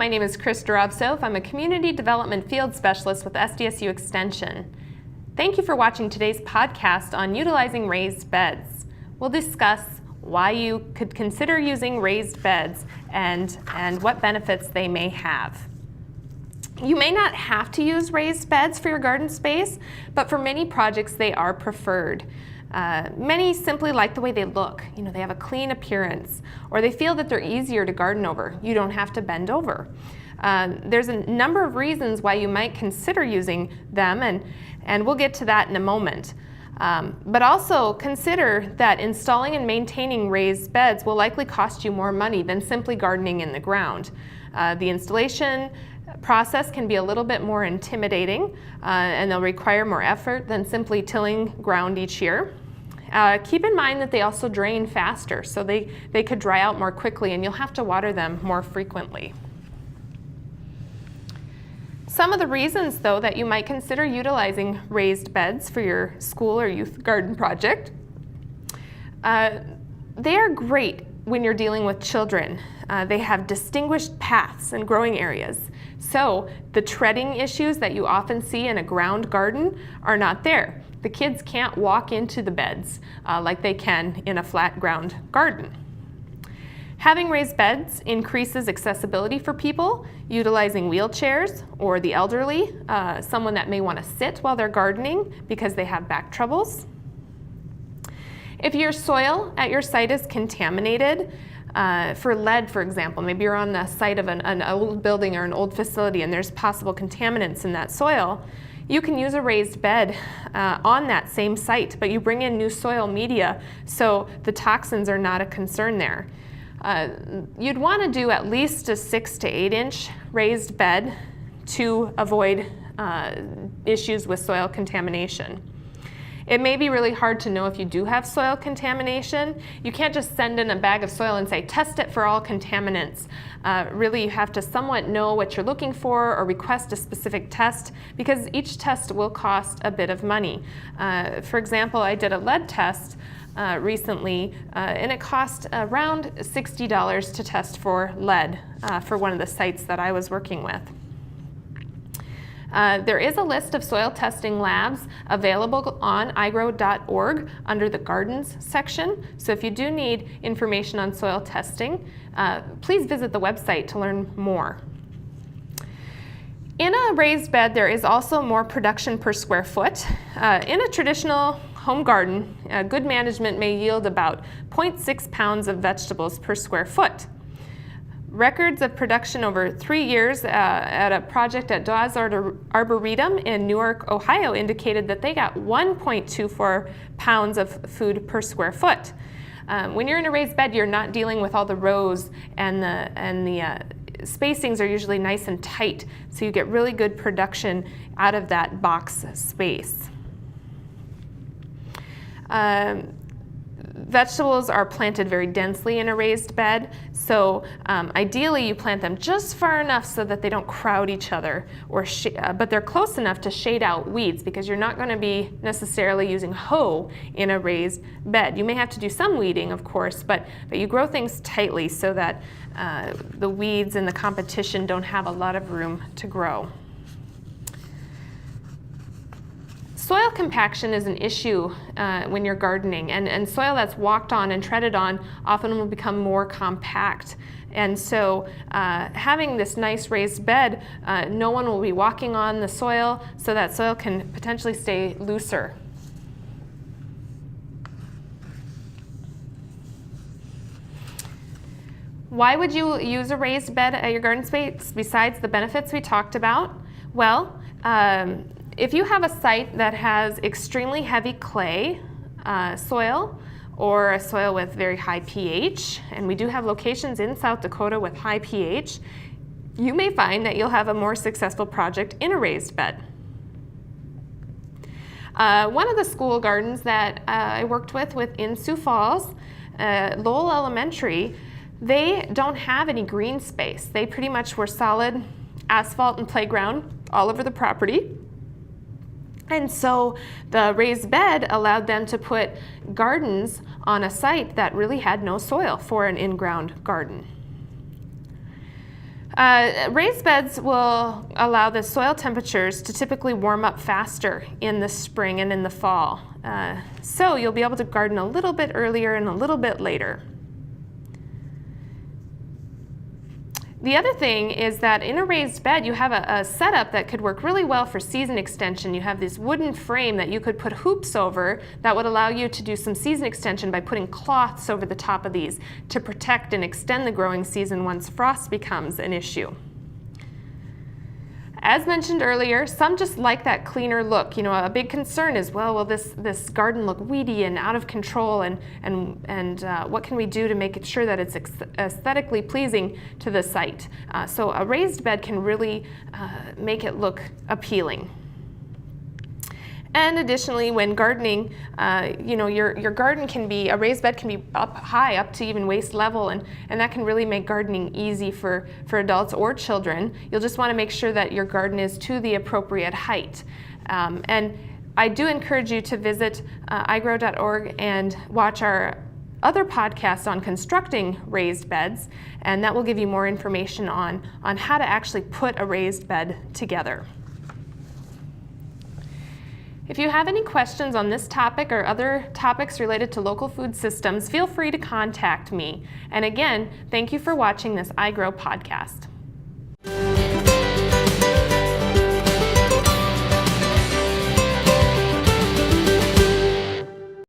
my name is Zdorovtsov. I'm a Community Development Field Specialist with SDSU Extension. Thank you for watching today's podcast on utilizing raised beds. We'll discuss why you could consider using raised beds and what benefits they may have. You may not have to use raised beds for your garden space, but for many projects they are preferred. Many simply like the way they look. They have a clean appearance, or they feel that they're easier to garden over. You don't have to bend over. There's a number of reasons why you might consider using them, and we'll get to that in a moment. But also consider that installing and maintaining raised beds will likely cost you more money than simply gardening in the ground. The installation process can be a little bit more intimidating, and they'll require more effort than simply tilling ground each year. Keep in mind that they also drain faster, so they could dry out more quickly, and you'll have to water them more frequently. Some of the reasons, though, that you might consider utilizing raised beds for your school or youth garden project. They are great when you're dealing with children. They have distinguished paths and growing areas. So the treading issues that you often see in a ground garden are not there. The kids can't walk into the beds like they can in a flat ground garden. Having raised beds increases accessibility for people utilizing wheelchairs or the elderly, someone that may want to sit while they're gardening because they have back troubles. If your soil at your site is contaminated, for lead, for example, maybe you're on the site of an old building or an old facility and there's possible contaminants in that soil, you can use a raised bed on that same site, but you bring in new soil media so the toxins are not a concern there. You'd want to do at least a 6 to 8 inch raised bed to avoid issues with soil contamination. It may be really hard to know if you do have soil contamination. You can't just send in a bag of soil and say, test it for all contaminants. Really, you have to somewhat know what you're looking for or request a specific test, because each test will cost a bit of money. For example, I did a lead test recently, and it cost around $60 to test for lead for one of the sites that I was working with. There is a list of soil testing labs available on iGrow.org under the Gardens section. So if you do need information on soil testing, please visit the website to learn more. In a raised bed, there is also more production per square foot. In a traditional home garden, good management may yield about 0.6 pounds of vegetables per square foot. Records of production over 3 years at a project at Dawes Arboretum in Newark, Ohio indicated that they got 1.24 pounds of food per square foot. When you're in a raised bed, you're not dealing with all the rows, and the spacings are usually nice and tight, so you get really good production out of that box space. Vegetables are planted very densely in a raised bed, so ideally you plant them just far enough so that they don't crowd each other, but they're close enough to shade out weeds, because you're not going to be necessarily using hoe in a raised bed. You may have to do some weeding, of course, but you grow things tightly so that the weeds and the competition don't have a lot of room to grow. Soil compaction is an issue when you're gardening, and soil that's walked on and treaded on often will become more compact. And so having this nice raised bed, no one will be walking on the soil, so that soil can potentially stay looser. Why would you use a raised bed at your garden space besides the benefits we talked about? Well, if you have a site that has extremely heavy clay soil, or a soil with very high pH, and we do have locations in South Dakota with high pH, you may find that you'll have a more successful project in a raised bed. One of the school gardens that I worked with in Sioux Falls, Lowell Elementary, they don't have any green space. They pretty much were solid asphalt and playground all over the property. And so the raised bed allowed them to put gardens on a site that really had no soil for an in-ground garden. Raised beds will allow the soil temperatures to typically warm up faster in the spring and in the fall. So you'll be able to garden a little bit earlier and a little bit later. The other thing is that in a raised bed, you have a setup that could work really well for season extension. You have this wooden frame that you could put hoops over that would allow you to do some season extension by putting cloths over the top of these to protect and extend the growing season once frost becomes an issue. As mentioned earlier, some just like that cleaner look. You know, a big concern is, well, will this garden look weedy and out of control, and what can we do to make it sure that it's aesthetically pleasing to the site? So a raised bed can really make it look appealing. And additionally, when gardening, you know, your garden can be, a raised bed can be up high, up to even waist level, and that can really make gardening easy for adults or children. You'll just want to make sure that your garden is to the appropriate height. And I do encourage you to visit iGrow.org and watch our other podcasts on constructing raised beds, and that will give you more information on how to actually put a raised bed together. If you have any questions on this topic or other topics related to local food systems, feel free to contact me. And again, thank you for watching this iGrow podcast.